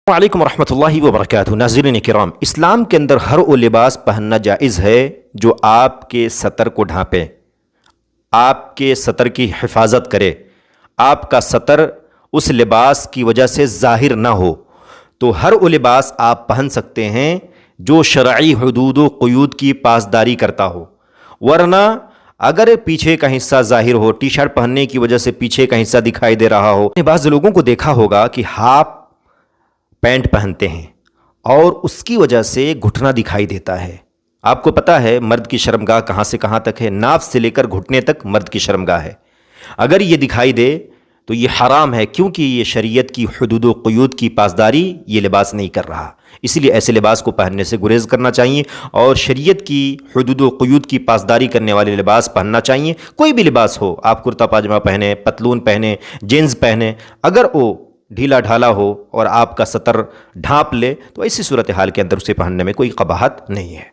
वालेकुम रहमतुल्लाहि व बरकातुहू। नाज़रीन किराम, इस्लाम के अंदर हर वो लिबास पहनना जायज़ है जो आपके सतर को ढांपे, आपके सतर की हिफाजत करे, आपका सतर उस लिबास की वजह से ज़ाहिर ना हो। तो हर वो लिबास आप पहन सकते हैं जो शरई हुदूद व क़ुयूद की पासदारी करता हो। वरना अगर पीछे का हिस्सा ज़ाहिर हो, टी शर्ट पहनने की वजह से पीछे का हिस्सा दिखाई दे रहा हो। बाज़ लोगों को देखा होगा कि हाफ पैंट पहनते हैं और उसकी वजह से घुटना दिखाई देता है। आपको पता है मर्द की शर्मगाह कहाँ से कहाँ तक है? नाफ से लेकर घुटने तक मर्द की शर्मगाह है। अगर ये दिखाई दे तो ये हराम है, क्योंकि ये शरीयत की हुदूद व क़ुयूद की पासदारी ये लिबास नहीं कर रहा। इसलिए ऐसे लिबास को पहनने से गुरेज करना चाहिए और शरीयत की हुदूद व क़ुयूद की पासदारी करने वाले लिबास पहनना चाहिए। कोई भी लिबास हो, आप कुर्ता पायजामा पहने, पतलून पहने, जीन्स पहने, अगर वो ढीला ढाला हो और आपका सतर ढांप ले तो ऐसी सूरत हाल के अंदर उसे पहनने में कोई कबाहत नहीं है।